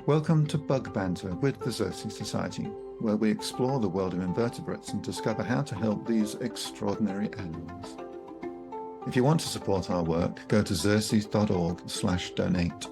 Welcome to Bug Banter with the Xerces Society, where we explore the world of invertebrates and discover how to help these extraordinary animals. If you want to support our work, go to xerces.org/donate.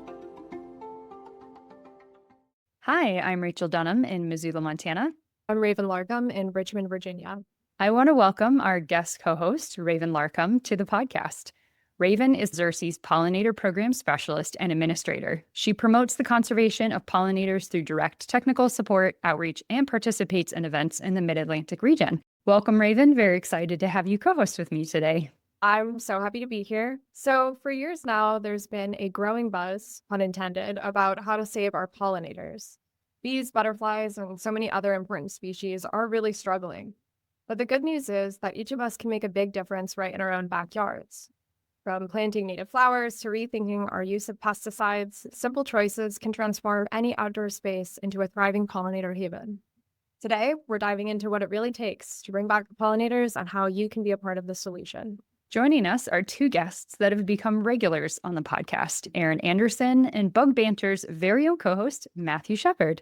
Hi, I'm Rachel Dunham in Missoula, Montana. I'm Raven Larkham in Richmond, Virginia. I want to welcome our guest co-host, Raven Larkham, to the podcast. Raven is Xerces Pollinator Program Specialist and Administrator. She promotes the conservation of pollinators through direct technical support, outreach, and participates in events in the Mid-Atlantic region. Welcome, Raven. Very excited to have you co-host with me today. I'm so happy to be here. So for years now, there's been a growing buzz, pun intended, about how to save our pollinators. Bees, butterflies, and so many other important species are really struggling. But the good news is that each of us can make a big difference right in our own backyards. From planting native flowers to rethinking our use of pesticides, simple choices can transform any outdoor space into a thriving pollinator haven. Today, we're diving into what it really takes to bring back the pollinators and how you can be a part of the solution. Joining us are two guests that have become regulars on the podcast, Aaron Anderson and Bug Banter's very own co-host, Matthew Shepard.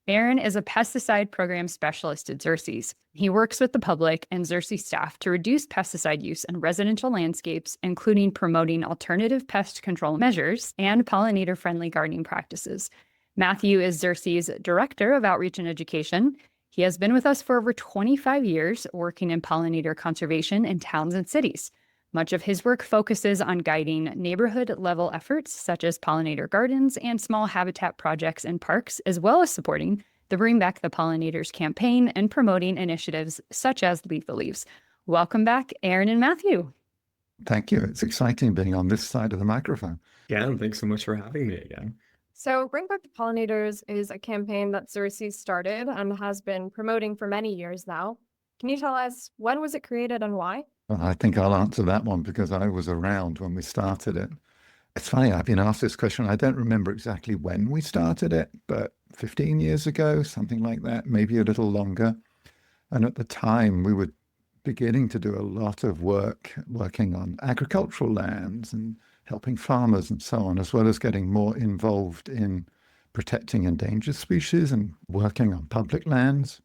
Aaron is a pesticide program specialist at Xerces. He works with the public and Xerces staff to reduce pesticide use in residential landscapes, including promoting alternative pest control measures and pollinator-friendly gardening practices. Matthew is Xerces Director of Outreach and Education. He has been with us for over 25 years, working in pollinator conservation in towns and cities. Much of his work focuses on guiding neighborhood-level efforts such as pollinator gardens and small habitat projects in parks, as well as supporting the Bring Back the Pollinators campaign and promoting initiatives such as Leave the Leaves. Welcome back, Aaron and Matthew. Thank you. It's exciting being on this side of the microphone. Yeah, and thanks so much for having me again. So Bring Back the Pollinators is a campaign that Xerces started and has been promoting for many years now. Can you tell us, when was it created and why? Well, I think I'll answer that one because I was around when we started it. It's funny, I've been asked this question. I don't remember exactly when we started it, but 15 years ago, something like that, maybe a little longer. And at the time, we were beginning to do a lot of working on agricultural lands and helping farmers and so on, as well as getting more involved in protecting endangered species and working on public lands.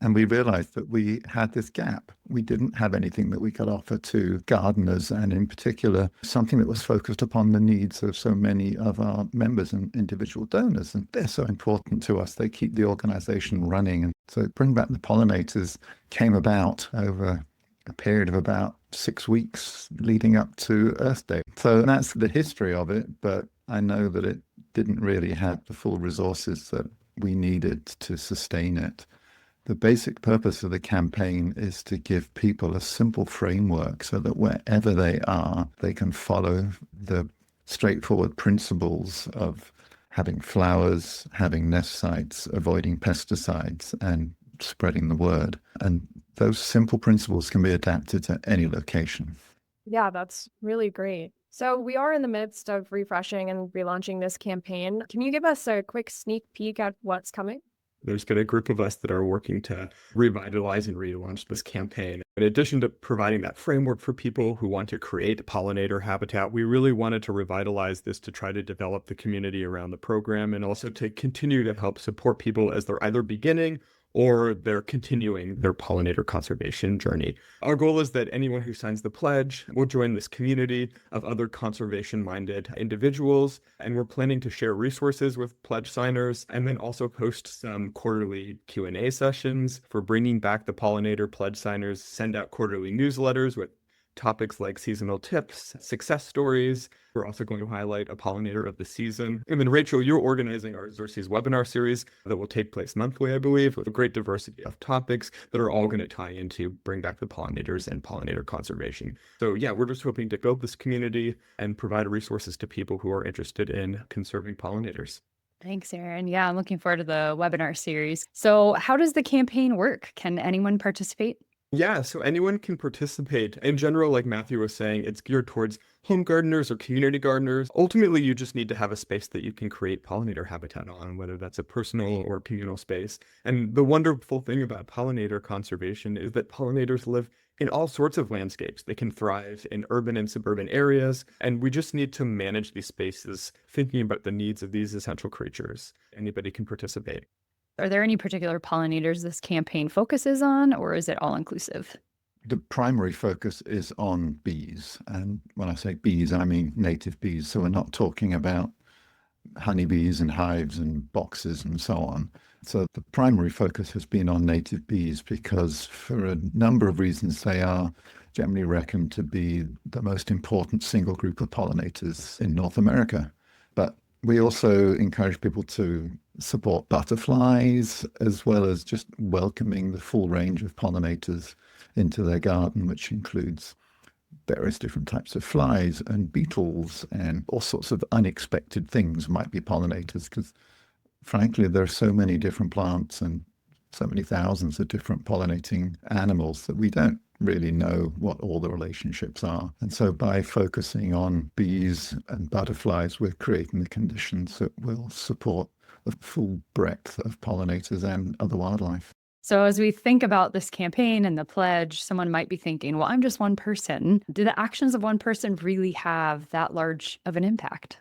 And we realized that we had this gap. We didn't have anything that we could offer to gardeners, and in particular, something that was focused upon the needs of so many of our members and individual donors. And they're so important to us. They keep the organization running. And so Bring Back the Pollinators came about over a period of about 6 weeks leading up to Earth Day. So that's the history of it, but I know that it didn't really have the full resources that we needed to sustain it. The basic purpose of the campaign is to give people a simple framework so that wherever they are, they can follow the straightforward principles of having flowers, having nest sites, avoiding pesticides, and spreading the word. And those simple principles can be adapted to any location. Yeah, that's really great. So we are in the midst of refreshing and relaunching this campaign. Can you give us a quick sneak peek at what's coming? There's been a group of us that are working to revitalize and relaunch this campaign. In addition to providing that framework for people who want to create pollinator habitat, we really wanted to revitalize this to try to develop the community around the program and also to continue to help support people as they're either beginning or they're continuing their pollinator conservation journey. Our goal is that anyone who signs the pledge will join this community of other conservation-minded individuals, and we're planning to share resources with pledge signers and then also host some quarterly Q&A sessions. For Bringing Back the Pollinator pledge signers, send out quarterly newsletters with topics like seasonal tips, success stories. We're also going to highlight a pollinator of the season. And then Rachel, you're organizing our Xerces webinar series that will take place monthly, I believe, with a great diversity of topics that are all going to tie into Bring Back the Pollinators and pollinator conservation. So yeah, we're just hoping to build this community and provide resources to people who are interested in conserving pollinators. Thanks, Aaron. Yeah, I'm looking forward to the webinar series. So how does the campaign work? Can anyone participate? Yeah, so anyone can participate. In general, like Matthew was saying, it's geared towards home gardeners or community gardeners. Ultimately, you just need to have a space that you can create pollinator habitat on, whether that's a personal or communal space. And the wonderful thing about pollinator conservation is that pollinators live in all sorts of landscapes. They can thrive in urban and suburban areas, and we just need to manage these spaces, thinking about the needs of these essential creatures. Anybody can participate. Are there any particular pollinators this campaign focuses on, or is it all inclusive? The primary focus is on bees. And when I say bees, I mean native bees. So we're not talking about honeybees and hives and boxes and so on. So the primary focus has been on native bees because for a number of reasons, they are generally reckoned to be the most important single group of pollinators in North America. But we also encourage people to support butterflies, as well as just welcoming the full range of pollinators into their garden, which includes various different types of flies and beetles and all sorts of unexpected things might be pollinators, because frankly, there are so many different plants and so many thousands of different pollinating animals that we don't really know what all the relationships are. And so by focusing on bees and butterflies, we're creating the conditions that will support the full breadth of pollinators and other wildlife. So as we think about this campaign and the pledge, someone might be thinking, well, I'm just one person. Do the actions of one person really have that large of an impact?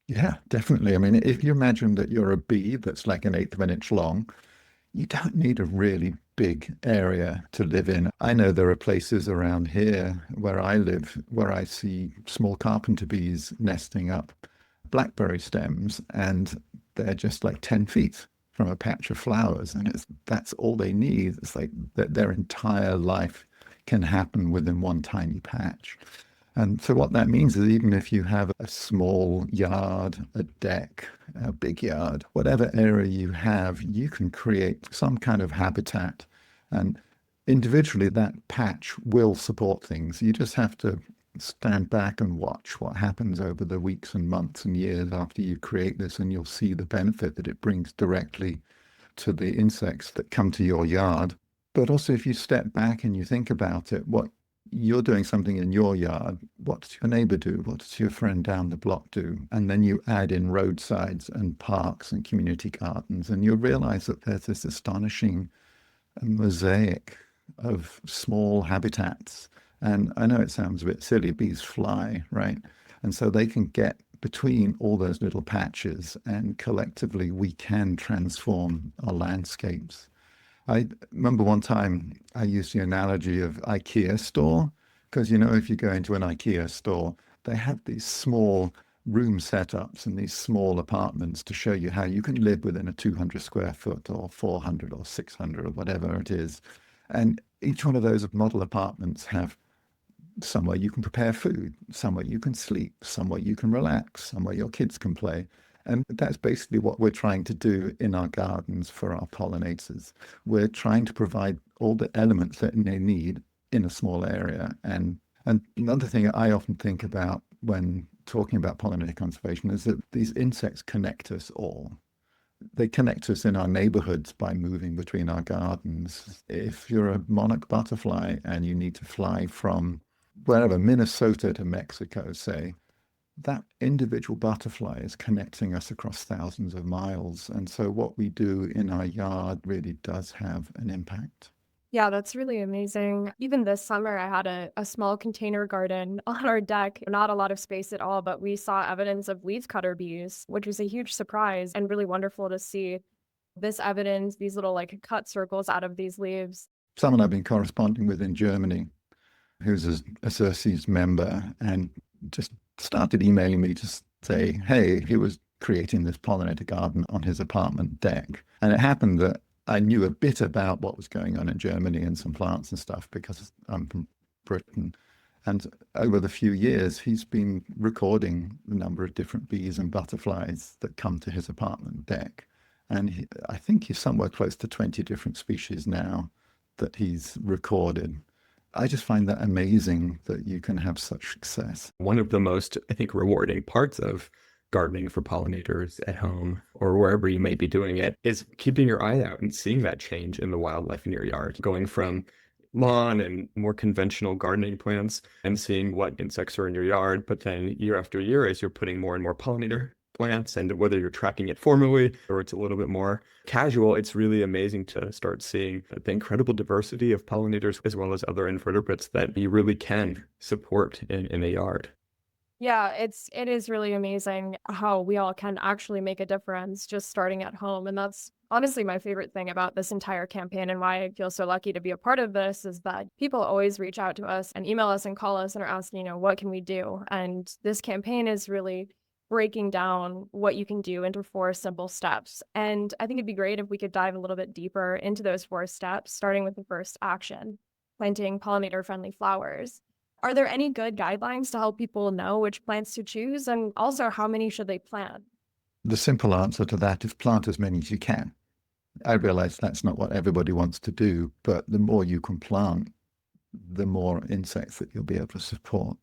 Yeah, definitely. I mean, if you imagine that you're a bee that's like an eighth of an inch long, you don't need a really big area to live in. I know there are places around here where I live where I see small carpenter bees nesting up blackberry stems, and they're just like 10 feet from a patch of flowers. And that's all they need. It's like their entire life can happen within one tiny patch. And so what that means is even if you have a small yard, a deck, a big yard, whatever area you have, you can create some kind of habitat. And individually, that patch will support things. You just have to stand back and watch what happens over the weeks and months and years after you create this, and you'll see the benefit that it brings directly to the insects that come to your yard. But also, if you step back and you think about it, what you're doing something in your yard, what does your neighbor do? What does your friend down the block do? And then you add in roadsides and parks and community gardens, and you'll realize that there's this astonishing mosaic of small habitats. And I know it sounds a bit silly, bees fly, right? And so they can get between all those little patches, and collectively we can transform our landscapes. I remember one time I used the analogy of IKEA store, because, you know, if you go into an IKEA store, they have these small room setups and these small apartments to show you how you can live within a 200 square foot or 400 or 600 or whatever it is. And each one of those model apartments have somewhere you can prepare food, somewhere you can sleep, somewhere you can relax, somewhere your kids can play. And that's basically what we're trying to do in our gardens for our pollinators. We're trying to provide all the elements that they need in a small area. And another thing I often think about when talking about pollinator conservation is that these insects connect us all. They connect us in our neighborhoods by moving between our gardens. If you're a monarch butterfly and you need to fly from wherever, Minnesota to Mexico, say, that individual butterfly is connecting us across thousands of miles. And so what we do in our yard really does have an impact. Yeah, that's really amazing. Even this summer, I had a small container garden on our deck, not a lot of space at all, but we saw evidence of leafcutter bees, which was a huge surprise and really wonderful to see this evidence, these little like cut circles out of these leaves. Someone I've been corresponding with in Germany, who's a Xerces member, and just started emailing me to say, hey, he was creating this pollinator garden on his apartment deck. And it happened that I knew a bit about what was going on in Germany and some plants and stuff because I'm from Britain. And over the few years, he's been recording the number of different bees and butterflies that come to his apartment deck. And I think he's somewhere close to 20 different species now that he's recorded. I just find that amazing that you can have such success. One of the most, I think, rewarding parts of gardening for pollinators at home or wherever you may be doing it is keeping your eye out and seeing that change in the wildlife in your yard, going from lawn and more conventional gardening plants and seeing what insects are in your yard. But then year after year, as you're putting more and more pollinator plants. And whether you're tracking it formally or it's a little bit more casual, it's really amazing to start seeing the incredible diversity of pollinators as well as other invertebrates that you really can support in a yard. Yeah, it is really amazing how we all can actually make a difference just starting at home. And that's honestly my favorite thing about this entire campaign, and why I feel so lucky to be a part of this, is that people always reach out to us and email us and call us and are asking, what can we do? And this campaign is really breaking down what you can do into 4 simple steps. And I think it'd be great if we could dive a little bit deeper into those 4 steps, starting with the first action, planting pollinator-friendly flowers. Are there any good guidelines to help people know which plants to choose? And also, how many should they plant? The simple answer to that is plant as many as you can. I realize that's not what everybody wants to do, but the more you can plant, the more insects that you'll be able to support.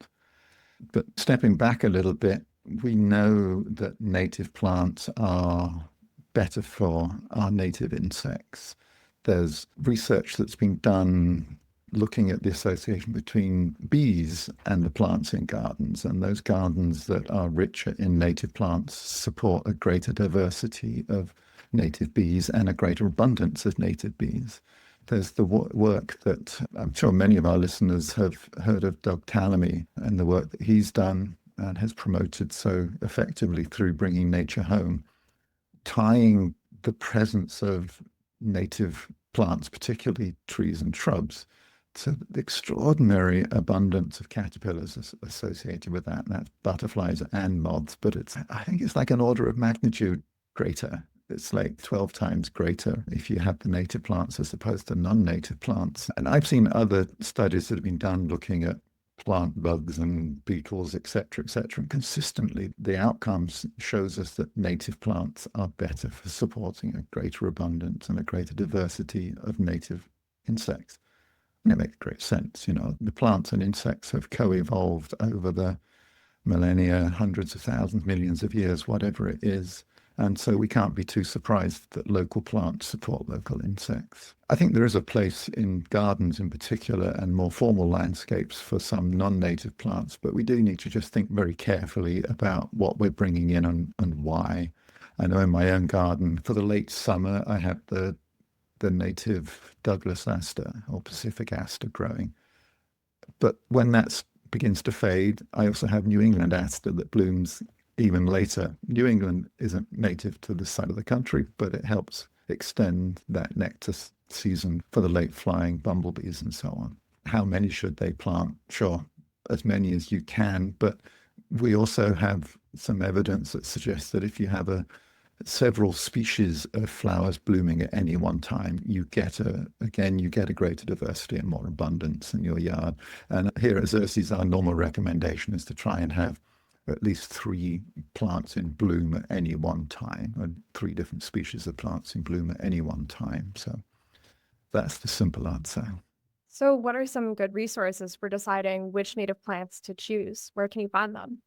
But stepping back a little bit, we know that native plants are better for our native insects. There's research that's been done looking at the association between bees and the plants in gardens, and those gardens that are richer in native plants support a greater diversity of native bees and a greater abundance of native bees. There's the work that I'm sure many of our listeners have heard of, Doug Tallamy, and the work that he's done and has promoted so effectively through Bringing Nature Home, tying the presence of native plants, particularly trees and shrubs, to the extraordinary abundance of caterpillars associated with that. That's butterflies and moths, but I think it's like an order of magnitude greater. It's like 12 times greater if you have the native plants as opposed to non-native plants. And I've seen other studies that have been done looking at plant bugs and beetles, et cetera, and consistently the outcomes shows us that native plants are better for supporting a greater abundance and a greater diversity of native insects. And it makes great sense. The plants and insects have co-evolved over the millennia, hundreds of thousands, millions of years, whatever it is. And so we can't be too surprised that local plants support local insects. I think there is a place in gardens in particular and more formal landscapes for some non-native plants, but we do need to just think very carefully about what we're bringing in and why. I know in my own garden, for the late summer, I have the native Douglas aster or Pacific aster growing. But when that begins to fade, I also have New England aster that blooms even later. New England isn't native to this side of the country, but it helps extend that nectar season for the late flying bumblebees and so on. How many should they plant? Sure, as many as you can, but we also have some evidence that suggests that if you have several species of flowers blooming at any one time, you get a greater diversity and more abundance in your yard. And here at Xerces, our normal recommendation is to try and have at least 3 plants in bloom at any one time, and 3 different species of plants in bloom at any one time. So that's the simple answer. So what are some good resources for deciding which native plants to choose? Where can you find them?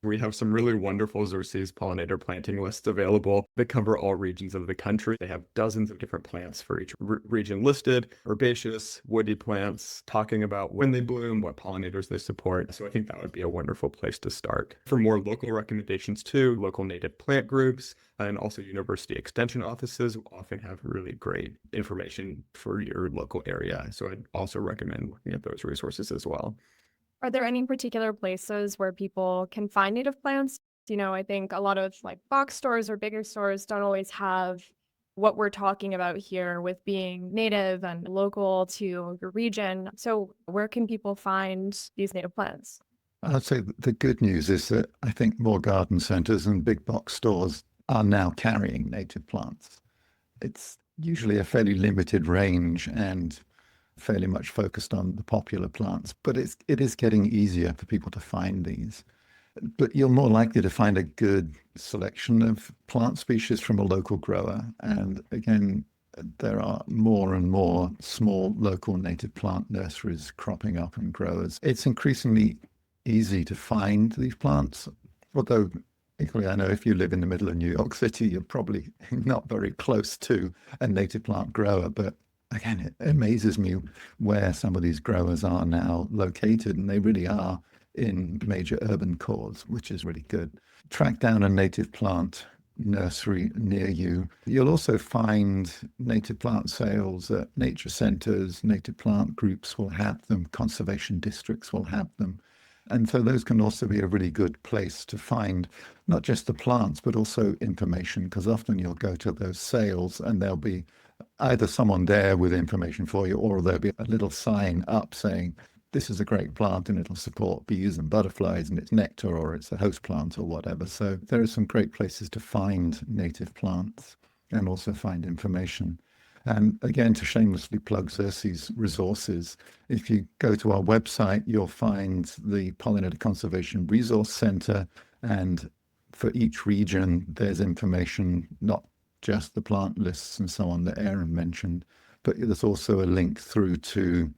We have some really wonderful Xerces pollinator planting lists available that cover all regions of the country. They have dozens of different plants for each region listed, herbaceous, woody plants, talking about when they bloom, what pollinators they support. So I think that would be a wonderful place to start. For more local recommendations too, local native plant groups and also university extension offices often have really great information for your local area. So I'd also recommend looking at those resources as well. Are there any particular places where people can find native plants? I think a lot of box stores or bigger stores don't always have what we're talking about here with being native and local to your region. So where can people find these native plants? I'd say the good news is that I think more garden centers and big box stores are now carrying native plants. It's usually a fairly limited range and fairly much focused on the popular plants, but it is getting easier for people to find these. But you're more likely to find a good selection of plant species from a local grower. And again, there are more and more small local native plant nurseries cropping up and growers. It's increasingly easy to find these plants, although equally, I know if you live in the middle of New York City, you're probably not very close to a native plant grower, but again, it amazes me where some of these growers are now located, and they really are in major urban cores, which is really good. Track down a native plant nursery near you. You'll also find native plant sales at nature centers. Native plant groups will have them. Conservation districts will have them. And so those can also be a really good place to find not just the plants, but also information, because often you'll go to those sales and there'll be either someone there with information for you, or there'll be a little sign up saying, this is a great plant and it'll support bees and butterflies and it's nectar, or it's a host plant or whatever. So there are some great places to find native plants and also find information. And again, to shamelessly plug Xerces resources, if you go to our website, you'll find the Pollinator Conservation Resource Center. And for each region, there's information, not just the plant lists and so on that Aaron mentioned, but there's also a link through to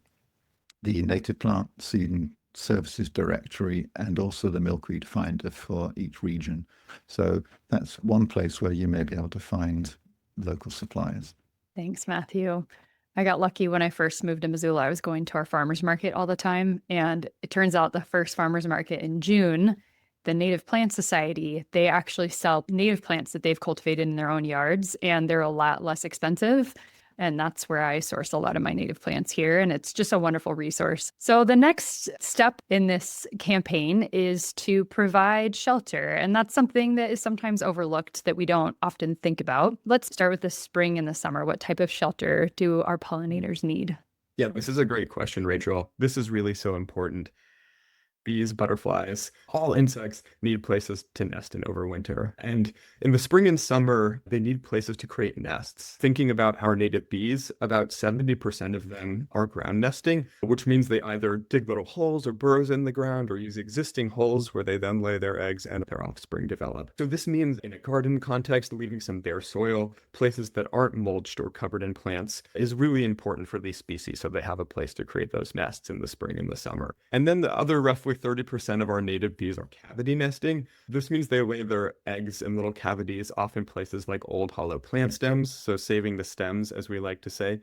the Native Plant Seed Services Directory and also the Milkweed Finder for each region. So that's one place where you may be able to find local suppliers. Thanks, Matthew. I got lucky when I first moved to Missoula. I was going to our farmers market all the time. And it turns out the first farmers market in June, the Native Plant Society, they actually sell native plants that they've cultivated in their own yards, and they're a lot less expensive. And that's where I source a lot of my native plants here. And it's just a wonderful resource. So the next step in this campaign is to provide shelter. And that's something that is sometimes overlooked that we don't often think about. Let's start with the spring and the summer. What type of shelter do our pollinators need? Yeah, this is a great question, Rachel. This is really so important. Bees, butterflies, all insects need places to nest and overwinter. And in the spring and summer, they need places to create nests. Thinking about our native bees, about 70% of them are ground nesting, which means they either dig little holes or burrows in the ground or use existing holes where they then lay their eggs and their offspring develop. So this means in a garden context, leaving some bare soil, places that aren't mulched or covered in plants is really important for these species so they have a place to create those nests in the spring and the summer. And then the other roughly 30% of our native bees are cavity nesting. This means they lay their eggs in little cavities, often places like old hollow plant stems. So saving the stems, as we like to say,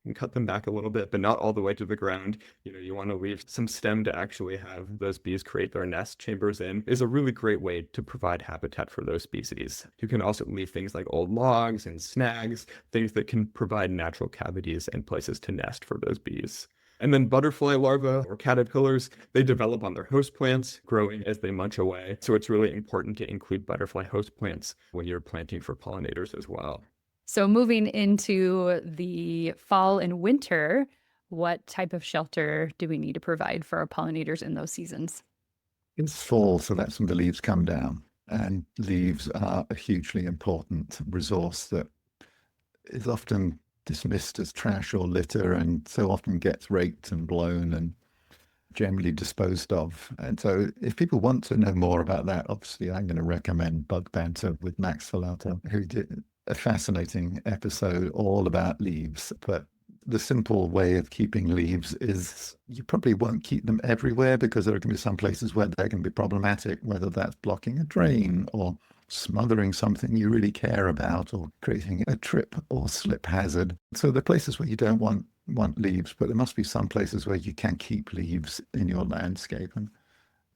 and cut them back a little bit, but not all the way to the ground. You want to leave some stem to actually have those bees create their nest chambers in is a really great way to provide habitat for those species. You can also leave things like old logs and snags, things that can provide natural cavities and places to nest for those bees. And then butterfly larvae or caterpillars, they develop on their host plants, growing as they munch away. So it's really important to include butterfly host plants when you're planting for pollinators as well. So moving into the fall and winter, what type of shelter do we need to provide for our pollinators in those seasons? It's fall, so that's when the leaves come down. And leaves are a hugely important resource that is often dismissed as trash or litter and so often gets raked and blown and generally disposed of. And so if people want to know more about that, obviously I'm going to recommend Bug Banter with Max Filato, who did a fascinating episode all about leaves. But the simple way of keeping leaves is you probably won't keep them everywhere, because there are going to be some places where they're going to be problematic, whether that's blocking a drain or smothering something you really care about or creating a trip or slip hazard. So the places where you don't want leaves, but there must be some places where you can keep leaves in your landscape. And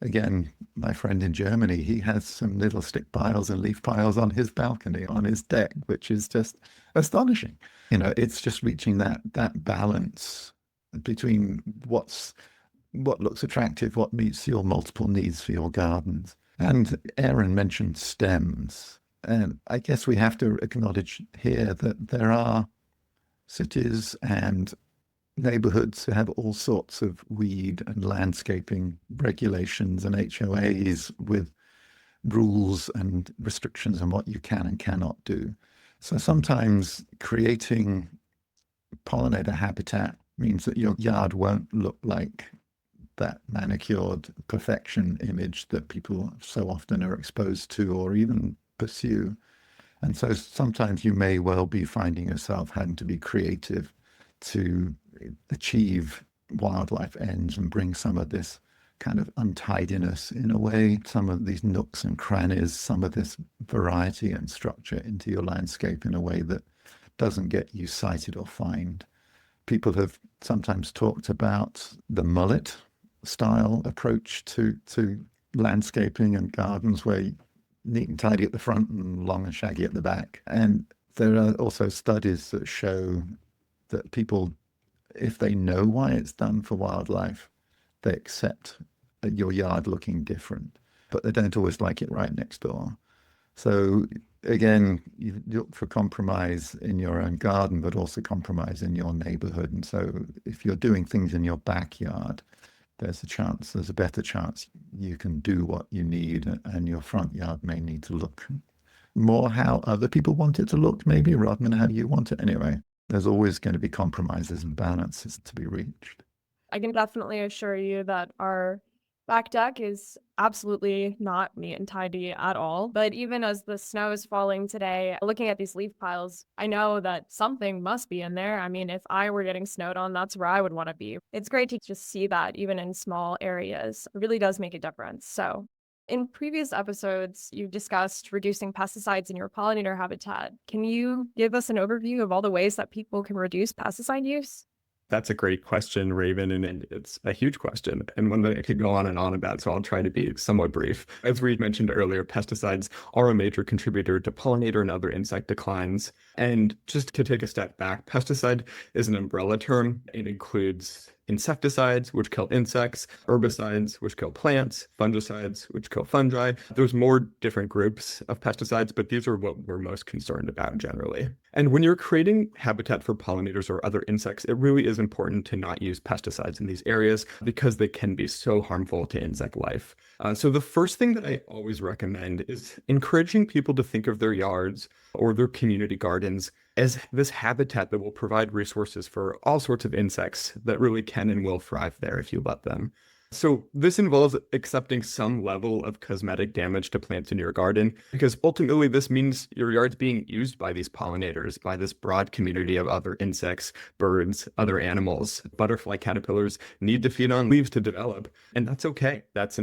again, my friend in Germany, he has some little stick piles and leaf piles on his balcony, on his deck, which is just astonishing. It's just reaching that balance between what looks attractive, what meets your multiple needs for your gardens. And Aaron mentioned stems. And I guess we have to acknowledge here that there are cities and neighborhoods who have all sorts of weed and landscaping regulations and HOAs with rules and restrictions on what you can and cannot do. So sometimes creating pollinator habitat means that your yard won't look like that manicured perfection image that people so often are exposed to or even pursue. And so sometimes you may well be finding yourself having to be creative to achieve wildlife ends and bring some of this kind of untidiness in a way, some of these nooks and crannies, some of this variety and structure into your landscape in a way that doesn't get you cited or fined. People have sometimes talked about the mullet style approach to landscaping and gardens, where you neat and tidy at the front and long and shaggy at the back. And there are also studies that show that people, if they know why it's done for wildlife, they accept your yard looking different, but they don't always like it right next door. So again, you look for compromise in your own garden, but also compromise in your neighborhood. And so if you're doing things in your backyard, there's a better chance you can do what you need, and your front yard may need to look more how other people want it to look, maybe, rather than how you want it anyway. There's always going to be compromises and balances to be reached. I can definitely assure you that our back deck is absolutely not neat and tidy at all. But even as the snow is falling today, looking at these leaf piles, I know that something must be in there. I mean, if I were getting snowed on, that's where I would want to be. It's great to just see that even in small areas. It really does make a difference. So in previous episodes, you discussed reducing pesticides in your pollinator habitat. Can you give us an overview of all the ways that people can reduce pesticide use? That's a great question, Raven, and it's a huge question and one that I could go on and on about, so I'll try to be somewhat brief. As we mentioned earlier, pesticides are a major contributor to pollinator and other insect declines. And just to take a step back, pesticide is an umbrella term. It includes insecticides, which kill insects, herbicides, which kill plants, fungicides, which kill fungi. There's more different groups of pesticides, but these are what we're most concerned about generally. And when you're creating habitat for pollinators or other insects, it really is important to not use pesticides in these areas because they can be so harmful to insect life. So the first thing that I always recommend is encouraging people to think of their yards or their community gardens as this habitat that will provide resources for all sorts of insects that really can and will thrive there if you let them. So this involves accepting some level of cosmetic damage to plants in your garden, because ultimately this means your yard's being used by these pollinators, by this broad community of other insects, birds, other animals. Butterfly caterpillars need to feed on leaves to develop, and that's okay. That's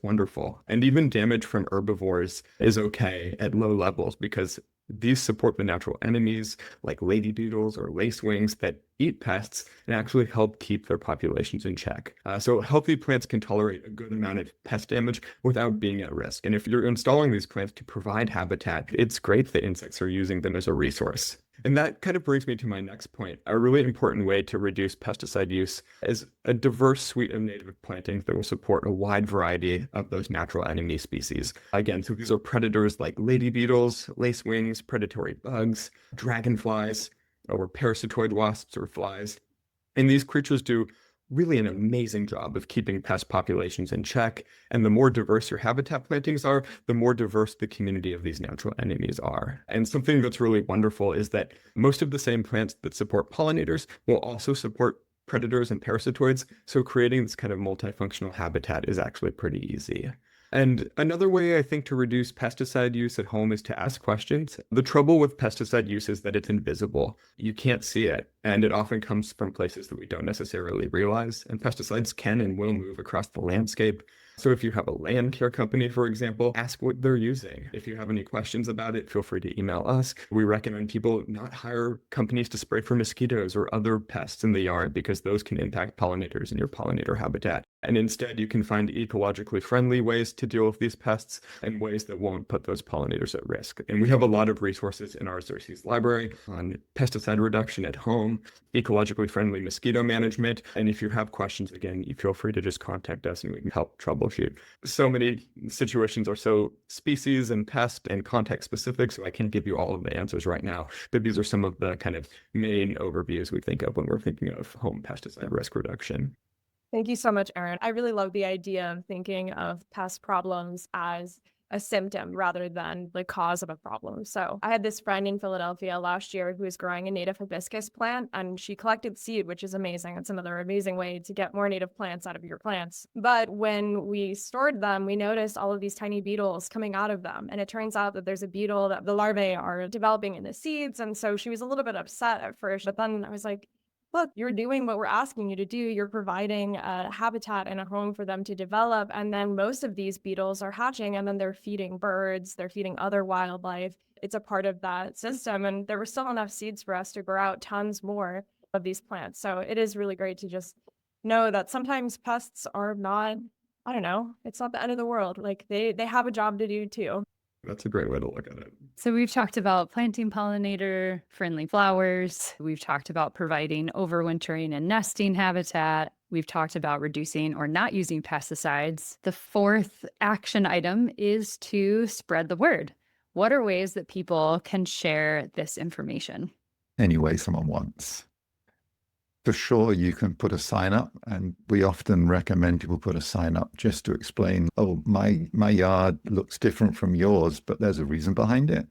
wonderful. And even damage from herbivores is okay at low levels, because these support the natural enemies like lady beetles or lacewings that eat pests and actually help keep their populations in check. So healthy plants can tolerate a good amount of pest damage without being at risk. And if you're installing these plants to provide habitat, it's great that insects are using them as a resource. And that kind of brings me to my next point. A really important way to reduce pesticide use is a diverse suite of native plantings that will support a wide variety of those natural enemy species. Again, so these are predators like lady beetles, lacewings, predatory bugs, dragonflies, or parasitoid wasps or flies. And these creatures do really an amazing job of keeping pest populations in check. And the more diverse your habitat plantings are, the more diverse the community of these natural enemies are. And something that's really wonderful is that most of the same plants that support pollinators will also support predators and parasitoids. So creating this kind of multifunctional habitat is actually pretty easy. And another way I think to reduce pesticide use at home is to ask questions. The trouble with pesticide use is that it's invisible. You can't see it, and it often comes from places that we don't necessarily realize. And pesticides can and will move across the landscape. So if you have a land care company, for example, ask what they're using. If you have any questions about it, feel free to email us. We recommend people not hire companies to spray for mosquitoes or other pests in the yard, because those can impact pollinators in your pollinator habitat. And instead, you can find ecologically friendly ways to deal with these pests and ways that won't put those pollinators at risk. And we have a lot of resources in our Xerces library on pesticide reduction at home, ecologically friendly mosquito management. And if you have questions, again, you feel free to just contact us and we can help troubleshoot. So many situations are so species and pest and context specific, so I can't give you all of the answers right now. But these are some of the kind of main overviews we think of when we're thinking of home pesticide risk reduction. Thank you so much, Erin. I really love the idea of thinking of pest problems as a symptom rather than the cause of a problem. So I had this friend in Philadelphia last year who was growing a native hibiscus plant, and she collected seed, which is amazing. It's another amazing way to get more native plants out of your plants. But when we stored them, we noticed all of these tiny beetles coming out of them. And it turns out that there's a beetle that the larvae are developing in the seeds. And so she was a little bit upset at first, but then I was like, look, you're doing what we're asking you to do. You're providing a habitat and a home for them to develop. And then most of these beetles are hatching, and then they're feeding birds, they're feeding other wildlife. It's a part of that system. And there were still enough seeds for us to grow out tons more of these plants. So it is really great to just know that sometimes pests are not, I don't know, it's not the end of the world. Like they have a job to do too. That's a great way to look at it. So we've talked about planting pollinator-friendly flowers. We've talked about providing overwintering and nesting habitat. We've talked about reducing or not using pesticides. The fourth action item is to spread the word. What are ways that people can share this information? Any way someone wants. For sure, you can put a sign up, and we often recommend people put a sign up just to explain, oh, my yard looks different from yours, but there's a reason behind it.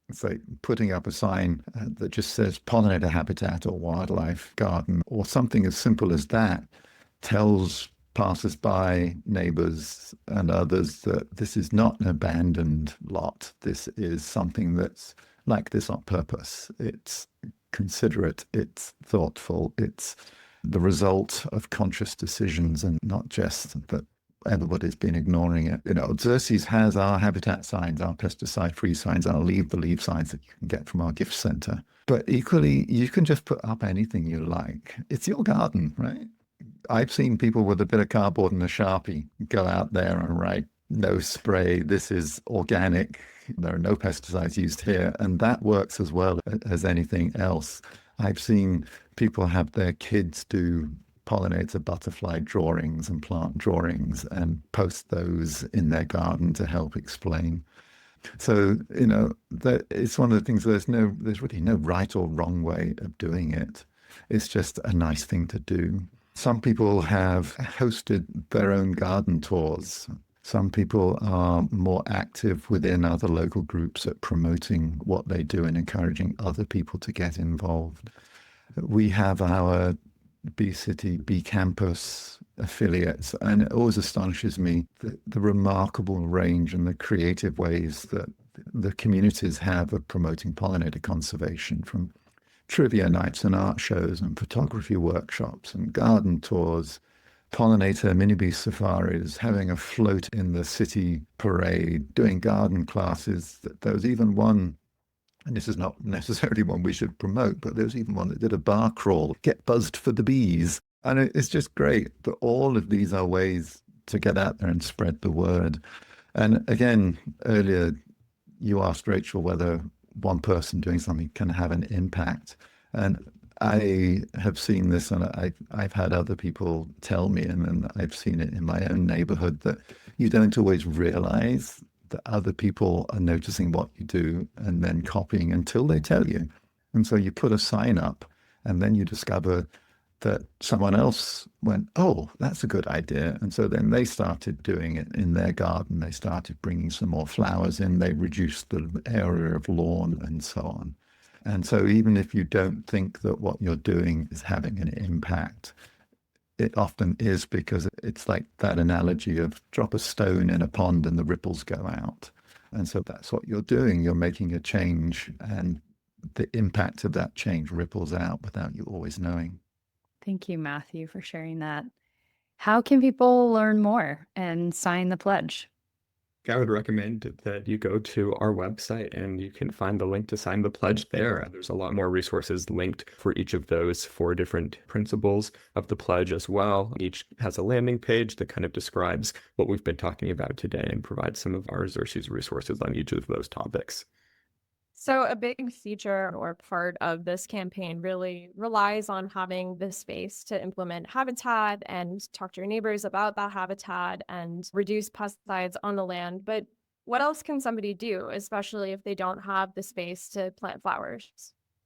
It's like putting up a sign that just says pollinator habitat or wildlife garden or something as simple as that tells passers-by, neighbors, and others that this is not an abandoned lot. This is something that's like this on purpose. It's considerate, it's thoughtful, it's the result of conscious decisions and not just that everybody's been ignoring it. Xerces has our habitat signs, our pesticide-free signs, our leave the leaf signs that you can get from our gift center. But equally, you can just put up anything you like. It's your garden, right? I've seen people with a bit of cardboard and a Sharpie go out there and write, no spray, this is organic, there are no pesticides used here. And that works as well as anything else. I've seen people have their kids do pollinator butterfly drawings and plant drawings and post those in their garden to help explain. So, it's one of the things, there's really no right or wrong way of doing it. It's just a nice thing to do. Some people have hosted their own garden tours. Some people are more active within other local groups at promoting what they do and encouraging other people to get involved. We have our Bee City, Bee Campus affiliates, and it always astonishes me the remarkable range and the creative ways that the communities have of promoting pollinator conservation, from trivia nights and art shows and photography workshops and garden tours, pollinator mini bee safaris, having a float in the city parade, doing garden classes. There was even one, and this is not necessarily one we should promote, but there was even one that did a bar crawl, get buzzed for the bees. And it's just great. But all of these are ways to get out there and spread the word. And again, earlier you asked Rachel whether one person doing something can have an impact. And I have seen this, and I've had other people tell me, and I've seen it in my own neighborhood, that you don't always realize that other people are noticing what you do and then copying until they tell you. And so you put a sign up, and then you discover that someone else went, oh, that's a good idea. And so then they started doing it in their garden. They started bringing some more flowers in. They reduced the area of lawn and so on. And so even if you don't think that what you're doing is having an impact, it often is, because it's like that analogy of drop a stone in a pond and the ripples go out. And so that's what you're doing. You're making a change, and the impact of that change ripples out without you always knowing. Thank you, Matthew, for sharing that. How can people learn more and sign the pledge? I would recommend that you go to our website and you can find the link to sign the pledge there. There's a lot more resources linked for each of those 4 different principles of the pledge as well. Each has a landing page that kind of describes what we've been talking about today and provides some of our Xerces resources on each of those topics. So a big feature or part of this campaign really relies on having the space to implement habitat and talk to your neighbors about that habitat and reduce pesticides on the land. But what else can somebody do, especially if they don't have the space to plant flowers?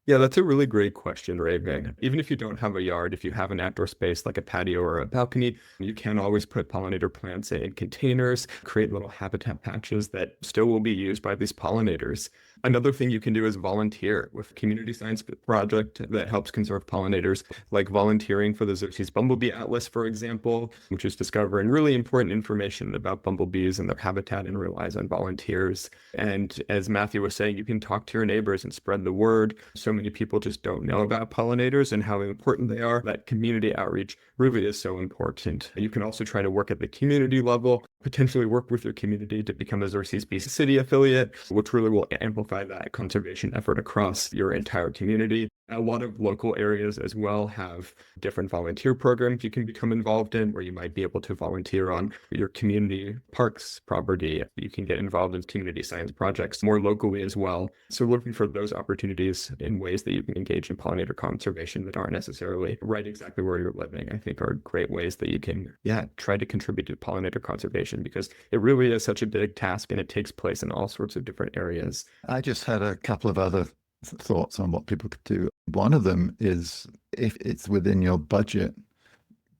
Yeah, that's a really great question, Raven. Even if you don't have a yard, if you have an outdoor space like a patio or a balcony, you can always put pollinator plants in containers, create little habitat patches that still will be used by these pollinators. Another thing you can do is volunteer with a community science project that helps conserve pollinators, like volunteering for the Xerces Bumblebee Atlas, for example, which is discovering really important information about bumblebees and their habitat and relies on volunteers. And as Matthew was saying, you can talk to your neighbors and spread the word. So many people just don't know about pollinators and how important they are. That community outreach really is so important. You can also try to work at the community level, potentially work with your community to become a Xerces Bee City affiliate, which really will amplify that conservation effort across your entire community. A lot of local areas as well have different volunteer programs you can become involved in, where you might be able to volunteer on your community parks property. You can get involved in community science projects more locally as well. So looking for those opportunities in ways that you can engage in pollinator conservation that aren't necessarily right exactly where you're living, I think are great ways that you can, try to contribute to pollinator conservation, because it really is such a big task and it takes place in all sorts of different areas. I just had a couple of other thoughts on what people could do. One of them is, if it's within your budget,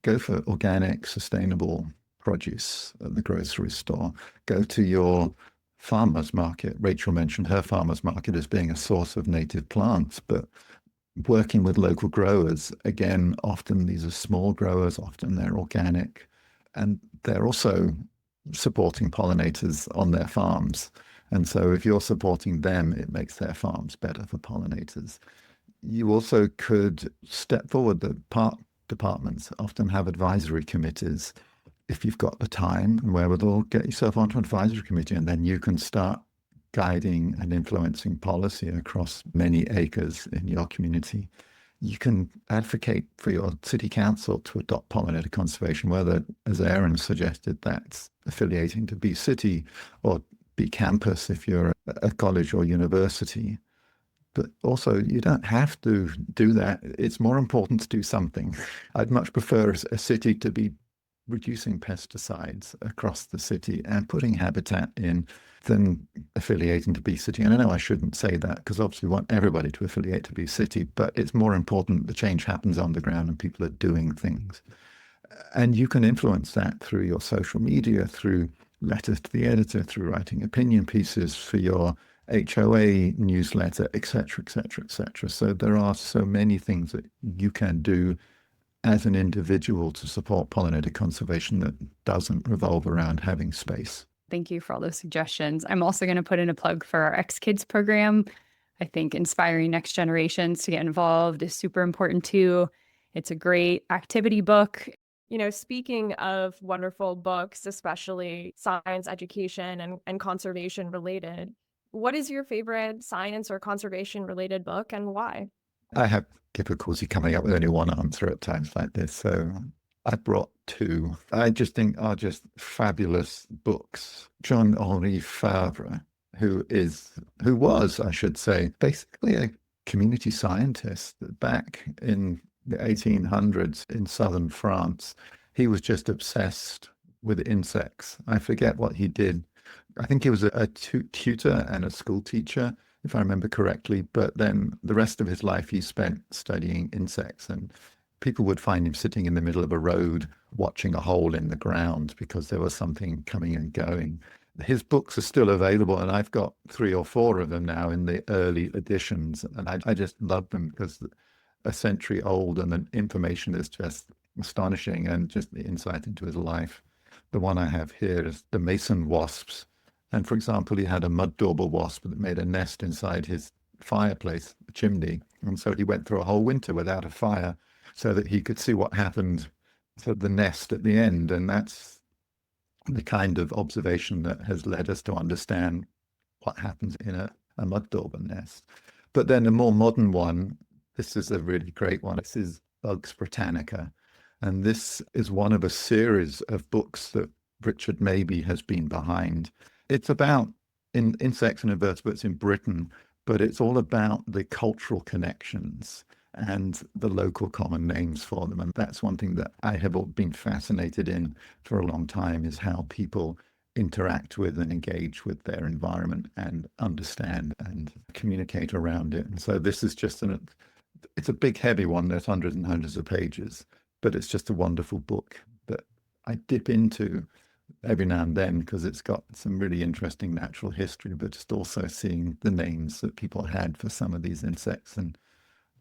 go for organic, sustainable produce at the grocery store. Go to your farmer's market. Rachel mentioned her farmer's market as being a source of native plants, but working with local growers, again, often these are small growers, often they're organic, and they're also supporting pollinators on their farms. And so if you're supporting them, it makes their farms better for pollinators. You also could step forward. The park departments often have advisory committees. If you've got the time and wherewithal, get yourself onto an advisory committee, and then you can start guiding and influencing policy across many acres in your community. You can advocate for your city council to adopt pollinator conservation, whether, as Aaron suggested, that's affiliating to Bee City or Bee Campus if you're a college or university. But also, you don't have to do that. It's more important to do something. I'd much prefer a city to be reducing pesticides across the city and putting habitat in than affiliating to Bee City. And I know I shouldn't say that, because obviously we want everybody to affiliate to Bee City, but it's more important the change happens on the ground and people are doing things. And you can influence that through your social media, through letters to the editor, through writing opinion pieces for your HOA newsletter, etc., etc., etc. So there are so many things that you can do as an individual to support pollinator conservation that doesn't revolve around having space. Thank you for all those suggestions. I'm also going to put in a plug for our X-Kids program. I think inspiring next generations to get involved is super important too. It's a great activity book. Speaking of wonderful books, especially science education and conservation related, what is your favorite science or conservation related book and why? I have difficulty coming up with only one answer at times like this, so I brought two. I just think are just fabulous books. Jean-Henri Favre, who was, I should say, basically a community scientist back in the 1800s in southern France. He was just obsessed with insects. I forget what he did. I think he was a tutor and a school teacher, if I remember correctly, but then the rest of his life he spent studying insects, and people would find him sitting in the middle of a road watching a hole in the ground because there was something coming and going. His books are still available, and I've got 3 or 4 of them now in the early editions, and I just love them because a century old and the information is just astonishing, and just the insight into his life. The one I have here is the mason wasps. And for example, he had a mud dauber wasp that made a nest inside his fireplace chimney. And so he went through a whole winter without a fire so that he could see what happened to the nest at the end. And that's the kind of observation that has led us to understand what happens in a mud dauber nest. But then a more modern one, this is a really great one. This is Bugs Britannica. And this is one of a series of books that Richard Mabey has been behind. It's about insects and invertebrates in Britain, but it's all about the cultural connections and the local common names for them. And that's one thing that I have been fascinated in for a long time, is how people interact with and engage with their environment and understand and communicate around it. And so this is just it's a big, heavy one. There's hundreds and hundreds of pages, but it's just a wonderful book that I dip into every now and then because it's got some really interesting natural history, but just also seeing the names that people had for some of these insects, and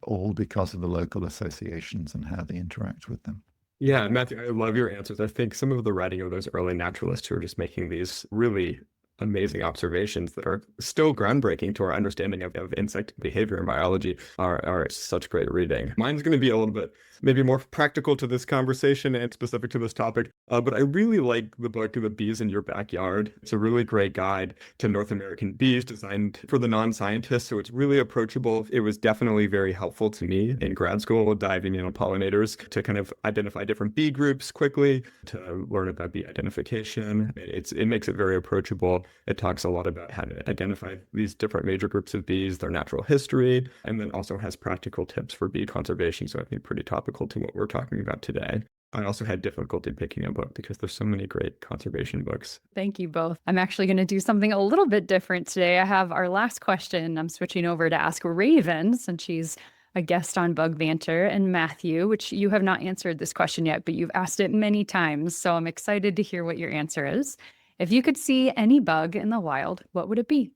all because of the local associations and how they interact with them. Yeah, Matthew, I love your answers. I think some of the writing of those early naturalists who are just making these really amazing observations that are still groundbreaking to our understanding of insect behavior and biology are such great reading. Mine's going to be a little bit maybe more practical to this conversation and specific to this topic, but I really like the book The Bees in Your Backyard. It's a really great guide to North American bees designed for the non-scientists, so it's really approachable. It was definitely very helpful to me in grad school, diving in on pollinators to kind of identify different bee groups quickly, to learn about bee identification. It makes it very approachable. It talks a lot about how to identify these different major groups of bees, their natural history, and then also has practical tips for bee conservation. So I think pretty topical to what we're talking about today. I also had difficulty picking a book because there's so many great conservation books. Thank you both. I'm actually going to do something a little bit different today. I have our last question. I'm switching over to ask Raven, since she's a guest on Bug Banter, and Matthew, which you have not answered this question yet, but you've asked it many times. So I'm excited to hear what your answer is. If you could see any bug in the wild, what would it be?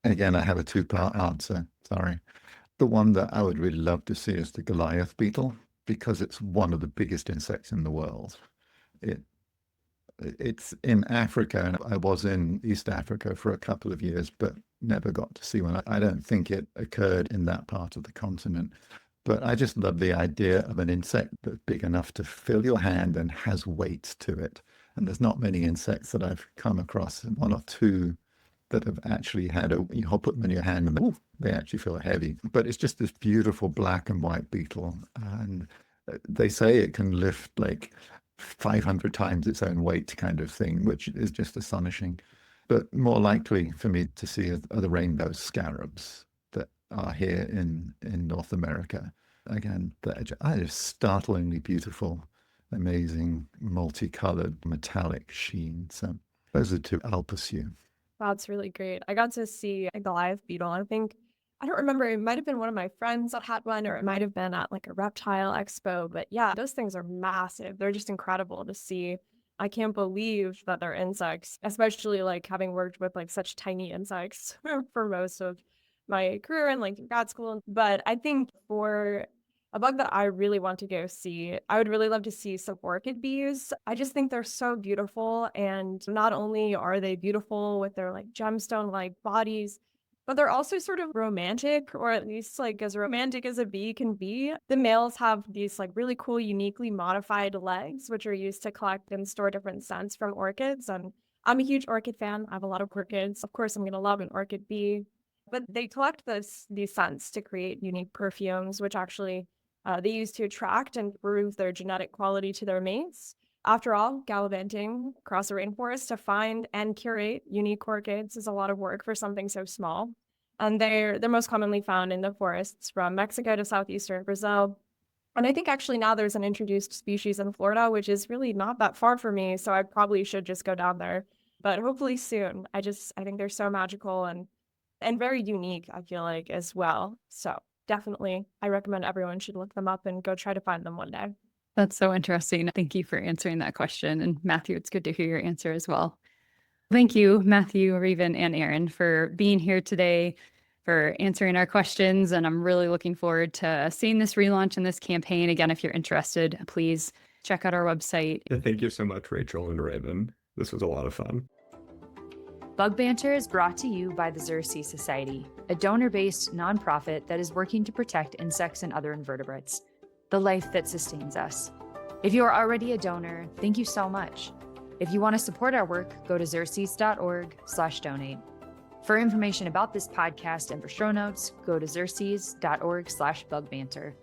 Again, I have a two-part answer. Sorry. The one that I would really love to see is the Goliath beetle, because it's one of the biggest insects in the world. It's in Africa, and I was in East Africa for a couple of years, but never got to see one. I don't think it occurred in that part of the continent. But I just love the idea of an insect that's big enough to fill your hand and has weight to it. And there's not many insects that I've come across, one or two that have actually had you put them in your hand and they actually feel heavy. But it's just this beautiful black and white beetle. And they say it can lift like 500 times its own weight kind of thing, which is just astonishing. But more likely for me to see are the rainbow scarabs that are here in North America. Again, they're just startlingly beautiful, amazing, multicolored, metallic sheen. So those are two I'll pursue. That's really great. I got to see a Goliath beetle. I don't remember, it might have been one of my friends that had one, or it might have been at like a reptile expo. But yeah, those things are massive. They're just incredible to see. I can't believe that they're insects, especially like having worked with like such tiny insects for most of my career and like grad school. But I think for a bug that I really want to go see, I would really love to see some orchid bees. I just think they're so beautiful. And not only are they beautiful with their like gemstone-like bodies, but they're also sort of romantic, or at least like as romantic as a bee can be. The males have these like really cool, uniquely modified legs, which are used to collect and store different scents from orchids. And I'm a huge orchid fan. I have a lot of orchids. Of course, I'm going to love an orchid bee. But they collect these scents to create unique perfumes, which actually they use to attract and prove their genetic quality to their mates. After all, gallivanting across the rainforest to find and curate unique orchids is a lot of work for something so small. And they're most commonly found in the forests from Mexico to southeastern Brazil. And I think actually now there's an introduced species in Florida, which is really not that far from me, so I probably should just go down there. But hopefully soon. I think they're so magical and very unique, I feel like, as well. So definitely, I recommend everyone should look them up and go try to find them one day. That's so interesting. Thank you for answering that question. And Matthew, it's good to hear your answer as well. Thank you, Matthew, Raven, and Aaron, for being here today, for answering our questions. And I'm really looking forward to seeing this relaunch and this campaign. Again, if you're interested, please check out our website. Thank you so much, Rachel and Raven. This was a lot of fun. Bug Banter is brought to you by the Xerces Society, a donor-based nonprofit that is working to protect insects and other invertebrates, the life that sustains us. If you are already a donor, thank you so much. If you want to support our work, go to xerces.org/donate. For information about this podcast and for show notes, go to xerces.org/bugbanter.